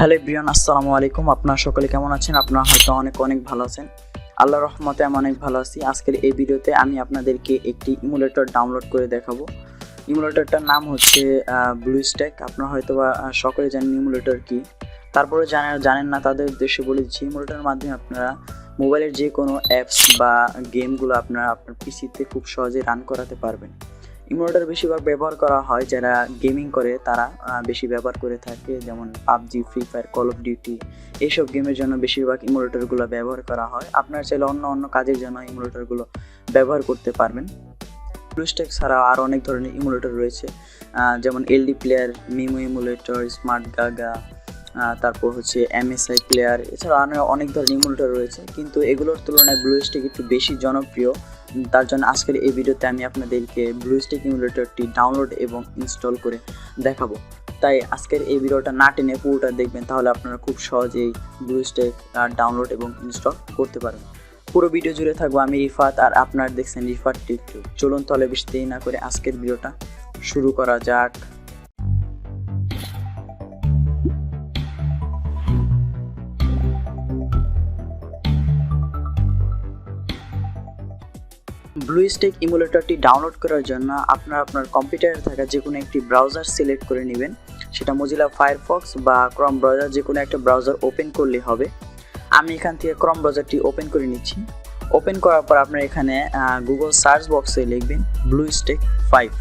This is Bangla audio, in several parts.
হ্যালো এভরিওয়ান, আসসালামু আলাইকুম। আপনারা সকলে কেমন আছেন? আপনারা হয়তো অনেক ভালো আছেন। আল্লাহর রহমতে আমি অনেক ভালো আছি। আজকের এই ভিডিওতে আমি আপনাদেরকে একটি ইমুলেটর ডাউনলোড করে দেখাবো। ইমুলেটরটার নাম হচ্ছে ব্লুস্ট্যাক। আপনারা হয়তো বা সকলে জানেন ইমুলেটর কি, তারপরে জানেন না তাদের উদ্দেশ্যে বলে দিচ্ছি। ইমুলেটরের মাধ্যমে আপনারা মোবাইলের যে কোনো অ্যাপস বা গেমগুলো আপনারা আপনার পিসিতে খুব সহজে রান করাতে পারবেন। ইমুলেটর বেশিরভাগ ব্যবহার করা হয় যারা গেমিং করে, তারা বেশি ব্যবহার করে থাকে, যেমন PUBG, free fire, call of duty, এইসব গেমের জন্য বেশিরভাগ ইমুলেটরগুলো ব্যবহার করা হয়। আপনারা চাইলে অন্য কাজের জন্য ইমুলেটরগুলো ব্যবহার করতে পারবেন। ব্লুস্ট্যাক ছাড়াও আরও অনেক ধরনের ইমুলেটর রয়েছে, যেমন LD player, MEmu emulator, Smart GaGa, তারপর হচ্ছে এমএসআই প্লেয়ার, এছাড়া আরও অনেক ধরনের ইমুলেটর রয়েছে, কিন্তু এগুলোর তুলনায় ব্লুস্ট্যাক একটু বেশি জনপ্রিয়। তার জন্য আজকের এই ভিডিওতে আমি আপনাদেরকে ব্লুস্ট্যাক ইমুলেটরটি ডাউনলোড এবং ইনস্টল করে দেখাবো। তাই আজকের এই ভিডিওটা না টেনে পুরোটা দেখবেন, তাহলে আপনারা খুব সহজেই ব্লুস্ট্যাক ডাউনলোড এবং ইনস্টল করতে পারেন। পুরো ভিডিও জুড়ে থাকবো আমি রিফাত, আর আপনারা দেখছেন রিফাত টিকটক। চলুন তাহলে বেশি দেরি না করে আজকের ভিডিওটা শুরু করা যাক। ব্লুস্ট্যাক ইমুলেটরটি ডাউনলোড করার জন্য আপনারা আপনার কম্পিউটারে থাকা যে কোনো একটি ব্রাউজার সিলেক্ট করে নেবেন। সেটা মোজিলা ফায়ারফক্স বা ক্রম ব্রাউজার, যে কোনো একটা ব্রাউজার ওপেন করলে হবে। আমি এখান থেকে ক্রম ব্রাউজারটি ওপেন করে নিচ্ছি। ওপেন করার পর আপনারা এখানে গুগল সার্চ বক্সে লিখবেন ব্লুস্ট্যাক 5,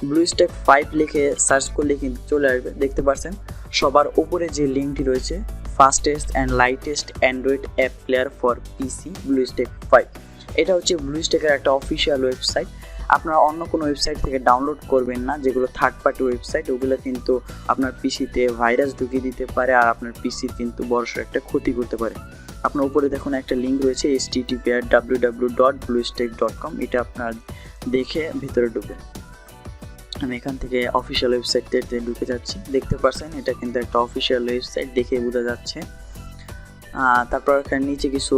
ব্লুস্ট্যাক 5 লিখে সার্চ করলে কিন্তু চলে আসবে। দেখতে পাচ্ছেন সবার উপরে যে লিঙ্কটি রয়েছে, fastest and lightest Android app player for PC BlueStack 5। এটা হচ্ছে ব্লুস্ট্যাকের একটা অফিসিয়াল ওয়েবসাইট। আপনারা অন্য কোনো ওয়েবসাইট থেকে ডাউনলোড করবেন না, যেগুলো থার্ড পার্টি ওয়েবসাইট, ওগুলো কিন্তু আপনার পিসিতে ভাইরাস ঢুকিয়ে দিতে পারে, আর আপনার পিসির কিন্তু বড়সড় একটা ক্ষতি করতে পারে। আপনার উপরে দেখুন একটা লিঙ্ক রয়েছে http://www.bluestack.com, এটা আপনার দেখে ভিতরে ঢুকবেন। আমি এখান থেকে অফিসিয়াল ওয়েবসাইটটাতে ঢুকে যাচ্ছি। দেখতে পাচ্ছেন এটা কিন্তু একটা অফিসিয়াল ওয়েবসাইট, দেখে বোঝা যাচ্ছে। তারপর এখানে নিচে কিছু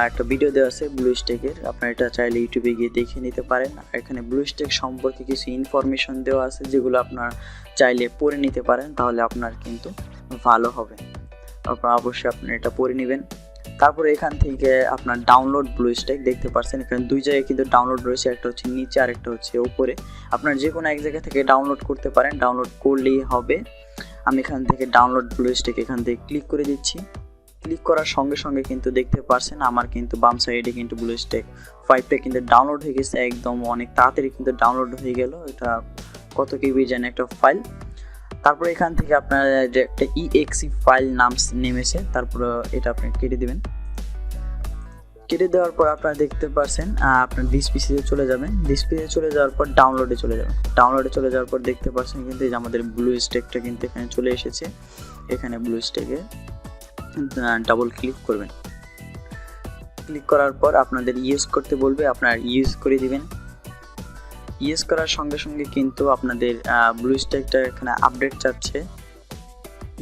একটা ভিডিও দেওয়া আছে ব্লুস্ট্যাকের, আপনারা এটা চাইলে ইউটিউবে গিয়ে দেখে নিতে পারেন। আর এখানে ব্লুস্ট্যাক সম্পর্কে কিছু ইনফরমেশন দেওয়া আছে, যেগুলো আপনারা চাইলে পড়ে নিতে পারেন, তাহলে আপনার কিন্তু ভালো হবে। আপনারা অবশ্যই আপনারা এটা পড়ে নেবেন। তারপরে এখান থেকে আপনার ডাউনলোড ব্লুস্ট্যাক দেখতে পাচ্ছেন, এখানে দুই জায়গায় কিন্তু ডাউনলোড রয়েছে, একটা হচ্ছে নিচে আর একটা হচ্ছে উপরে। আপনার যে কোনো এক জায়গা থেকে ডাউনলোড করতে পারেন, ডাউনলোড করলেই হবে। আমি এখান থেকে ডাউনলোড ব্লুস্ট্যাক এখান থেকে ক্লিক করে দিচ্ছি। ক্লিক করার সঙ্গে সঙ্গে কিন্তু দেখতে পাচ্ছেন আমার কিন্তু বাম সাইডে কিন্তু ব্লুস্ট্যাক 5টা কিন্তু ডাউনলোড হয়ে গেছে, একদম অনেক তাড়াতাড়ি কিন্তু ডাউনলোড হয়ে গেল। এটা কত কেবি জানে একটা ফাইল। তারপরে এখান থেকে আপনার যে একটা exe ফাইল নাম নেমেছে, তারপরে এটা আপনি কেটে দেবেন। কেটে দেওয়ার পর আপনারা দেখতে পাচ্ছেন আপনার ডিসপিসিতে চলে যাবেন। ডিসপিসিতে চলে যাওয়ার পর ডাউনলোডে চলে যাবেন। ডাউনলোডে চলে যাওয়ার পর দেখতে পাচ্ছেন কিন্তু এই যে আমাদের ব্লুস্ট্যাকটা কিন্তু এখানে চলে এসেছে। এখানে ব্লুস্ট্যাকে ডাবল ক্লিক করবেন। ক্লিক করার পর আপনাদের ইউজ করতে বলবে, আপনারা ইউজ করে দিবেন। ইউজ করার সঙ্গে সঙ্গে কিন্তু আপনাদের ব্লুস্ট্যাকটা এখানে আপডেট চাচ্ছে।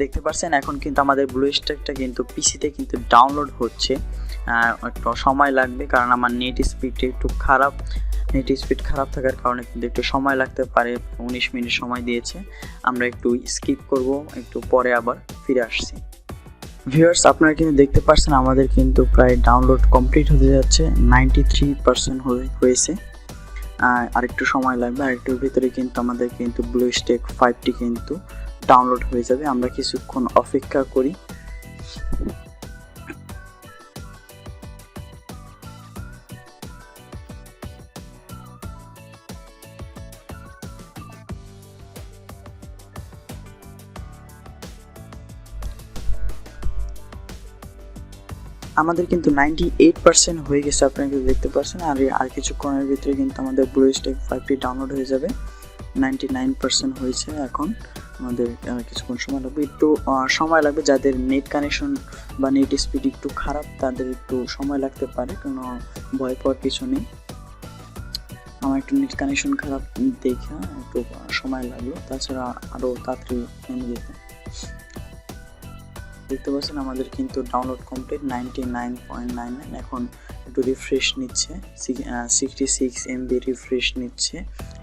দেখতে পাচ্ছেন এখন কিন্তু আমাদের ব্লুস্ট্যাকটা কিন্তু পিসিতে কিন্তু ডাউনলোড হচ্ছে। একটু সময় লাগবে, কারণ আমার নেট স্পিডটা একটু খারাপ। নেট স্পিড খারাপ থাকার কারণে কিন্তু একটু সময় লাগতে পারে। 19 মিনিট সময় দিয়েছে, আমরা একটু স্কিপ করব, একটু পরে আবার ফিরে আসছি। ভিউয়ার্স, আপনারা কিন্তু দেখতে পাচ্ছেন আমাদের কিন্তু প্রায় ডাউনলোড কমপ্লিট হতে যাচ্ছে, 93% হয়েছে। আর একটু সময় লাগবে, আর একটুর ভিতরে কিন্তু আমাদের কিন্তু ব্লুস্ট্যাক 5টি কিন্তু ডাউনলোড হয়ে যাবে। আমরা কিছুক্ষণ অপেক্ষা করি। আমাদের কিন্তু 98% হয়ে গেছে, আপনারা কিন্তু দেখতে পাচ্ছেন। আর কিছুক্ষণের ভিতরে কিন্তু আমাদের ব্লুস্ট্যাক 5টি ডাউনলোড হয়ে যাবে। 99% হয়েছে। এখন আমাদের কিছুক্ষণ সময় লাগবে, একটু সময় লাগবে। যাদের নেট কানেকশন বা নেট স্পিড একটু খারাপ, তাদের একটু সময় লাগতে পারে, কোনো ভয় পাওয়ার কিছু নেই। আমার একটু নেট কানেকশন খারাপ দেখে একটু সময় লাগলো, তাছাড়া আরও তাড়াতাড়ি নেমে যেত। দেখতে পাচ্ছেন আমাদের কিন্তু ডাউনলোড কমপ্লিট 99.99। এখন একটু রিফ্রেশ নিচ্ছে, 66 MB রিফ্রেশ নিচ্ছে।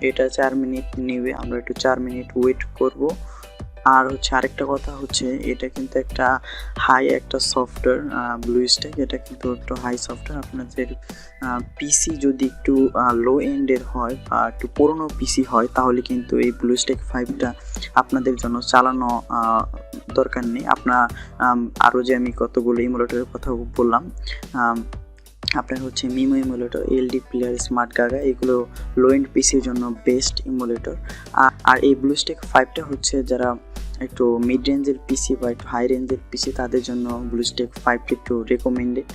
এটা 4 মিনিট নেবে, আমরা একটু 4 মিনিট ওয়েট করব। আর হচ্ছে আরেকটা কথা হচ্ছে, এটা কিন্তু একটা হাই একটা সফটওয়্যার ব্লুস্ট্যাক, এটা কিন্তু একটু হাই সফটওয়্যার। আপনাদের পিসি যদি একটু লো এন্ডের হয় বা একটু পুরনো পিসি হয়, তাহলে কিন্তু এই ব্লুস্ট্যাক 5টা আপনাদের জন্য চালানো দরকার নেই। আরও যে আমি কতগুলো ইমুলেটরের কথা বললাম, আপনার হচ্ছে MIMO emulator, এলডি player, smart Gaga, এগুলো লো এন্ড পিসির জন্য বেস্ট ইমুলেটর। আর এই ব্লুস্ট্যাক 5টা হচ্ছে যারা একটু মিড রেঞ্জের পিসি বা একটু হাই রেঞ্জের পিসি, তাদের জন্য ব্লুস্ট্যাক 5টা একটু রেকমেন্ডেড।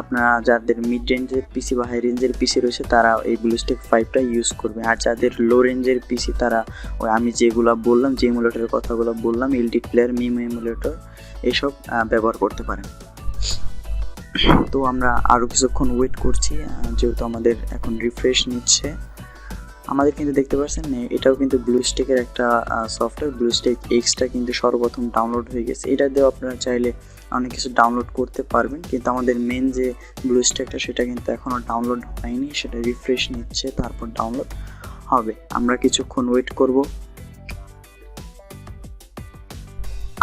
আপনারা যাদের মিড রেঞ্জের পিসি বা হাই রেঞ্জের পিসি রয়েছে, তারা এই ব্লুস্ট্যাক 5টা ইউজ করবে। আর যাদের লো রেঞ্জের পিসি, তারা ওই আমি যেগুলো বললাম, যে ইমুলেটরের কথাগুলো বললাম, এলডি প্লেয়ার, মিমো ইমুলেটর, এইসব ব্যবহার করতে পারেন। তো আমরা আরও কিছুক্ষণ ওয়েট করছি, যেহেতু আমাদের এখন রিফ্রেশ নিচ্ছে। আমাদের কিন্তু দেখতে পাচ্ছেন এটাও কিন্তু ব্লুস্ট্যাকের একটা সফটওয়্যার, ব্লুস্ট্যাক এক্সটা কিন্তু সর্বপ্রথম ডাউনলোড হয়ে গেছে। এটা দিয়েও আপনারা চাইলে অনেক কিছু ডাউনলোড করতে পারবেন, কিন্তু আমাদের মেন যে ব্লুস্ট্যাকটা, সেটা কিন্তু এখনও ডাউনলোড হয়নি, সেটা রিফ্রেশ নিচ্ছে, তারপর ডাউনলোড হবে। আমরা কিছুক্ষণ ওয়েট করব।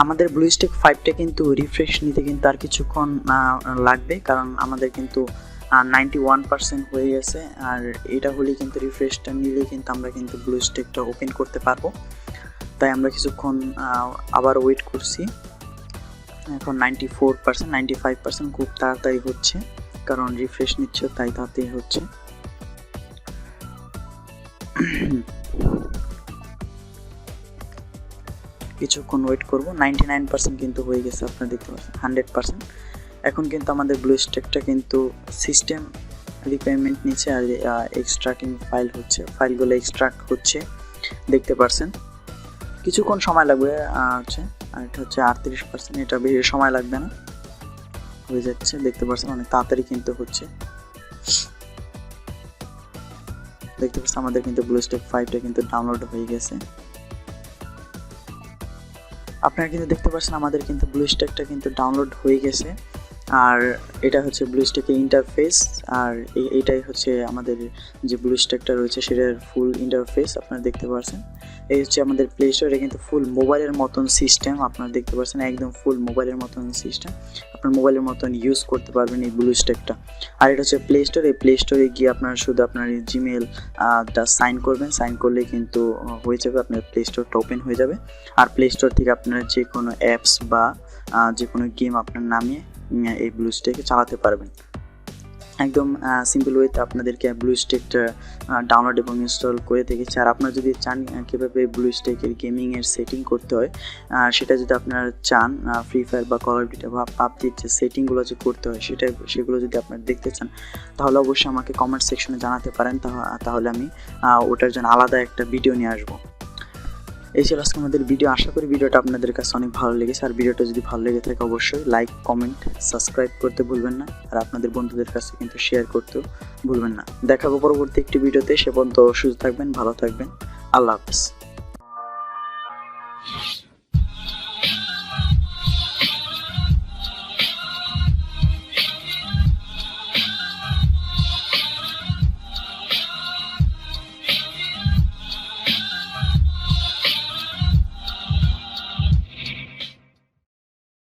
আমাদের ব্লুস্ট্যাক 5টা কিন্তু রিফ্রেশ নিতে কিন্তু আর কিছুক্ষণ লাগবে, কারণ আমাদের কিন্তু 91% হয়ে গেছে। আর এটা হলেই কিন্তু রিফ্রেশটা নিলেই কিন্তু আমরা কিন্তু ব্লুস্ট্যাকটা ওপেন করতে পারবো। তাই আমরা কিছুক্ষণ আবার ওয়েট করছি। এখন 94%, 95% খুব তাড়াতাড়ি হচ্ছে, কারণ রিফ্রেশ নিচ্ছে, তাই তাড়াতাড়ি হচ্ছে। কিছুক্ষণ ওয়েট করব। 99% কিন্তু হয়ে গেছে, আপনারা দেখতে পাচ্ছেন 100%। এখন কিন্তু আমাদের ব্লুস্ট্যাকটা কিন্তু সিস্টেম রিকোয়ারমেন্ট নিচ্ছে, আর এক্সট্রাক্টিং ফাইল হচ্ছে, ফাইলগুলো এক্সট্রাক্ট হচ্ছে, দেখতে পাচ্ছেন। কিছুক্ষণ সময় লাগবে হচ্ছে। আর এটা হচ্ছে 38%, এটা বেশি সময় লাগবে না, হয়ে যাচ্ছে, দেখতে পাচ্ছেন অনেক তাড়াতাড়ি কিন্তু হচ্ছে। দেখতে পাচ্ছেন আমাদের কিন্তু ব্লুস্ট্যাক 5টা কিন্তু ডাউনলোড হয়ে গেছে। আপনারা কিন্তু দেখতে পাচ্ছেন আমাদের কিন্তু ব্লুস্ট্যাকটা কিন্তু ডাউনলোড হয়ে গেছে। আর এটা হচ্ছে ব্লুস্ট্যাকের ইন্টারফেস, আর এইটাই হচ্ছে আমাদের যে ব্লুস্ট্যাকটা রয়েছে সেটার ফুল ইন্টারফেস, আপনারা দেখতে পাচ্ছেন। এই হচ্ছে আমাদের প্লে স্টোর, এটা কিন্তু ফুল মোবাইলের মতন সিস্টেম, আপনারা দেখতে পাচ্ছেন, একদম ফুল মোবাইলের মতন সিস্টেম, আপনার মোবাইলের মতন ইউজ করতে পারবেন এই ব্লুস্ট্যাকটা। আর এটা হচ্ছে প্লে স্টোর, এই প্লে স্টোরে গিয়ে আপনারা শুধু আপনার জিমেল সাইন করবেন, সাইন করলে কিন্তু হয়ে যাবে, আপনার প্লে স্টোরটা ওপেন হয়ে যাবে। আর প্লে স্টোর থেকে আপনারা যে কোনো অ্যাপস বা যে কোনো গেম আপনার নামিয়ে এই ব্লুস্ট্যাকে চালাতে পারবেন। একদম সিম্পল ওয়েতে আপনাদেরকে ব্লুস্ট্যাকটা ডাউনলোড এবং ইনস্টল করে দেখেছি। আর আপনারা যদি চান কীভাবে ব্লুস্ট্যাকের গেমিংয়ের সেটিং করতে হয়, সেটা যদি আপনারা চান, ফ্রি ফায়ার বা কল অফ ডিউটি বা পাবজির যে সেটিংগুলো যে করতে হয় সেগুলো যদি আপনারা দেখতে চান, তাহলে অবশ্যই আমাকে কমেন্ট সেকশনে জানাতে পারেন, তাহলে আমি ওটার জন্য আলাদা একটা ভিডিও নিয়ে আসবো। এই ছিল আজকে আমাদের ভিডিও। আশা করি ভিডিওটা আপনাদের কাছে অনেক ভালো লেগেছে। আর ভিডিওটা যদি ভালো লেগে থাকে, অবশ্যই লাইক, কমেন্ট, সাবস্ক্রাইব করতে ভুলবেন না। আর আপনাদের বন্ধুদের কাছে কিন্তু শেয়ার করতেও ভুলবেন না। দেখাবো পরবর্তী একটি ভিডিওতে। সে পর্যন্ত সুস্থ থাকবেন, ভালো থাকবেন। আল্লাহ হাফেজ।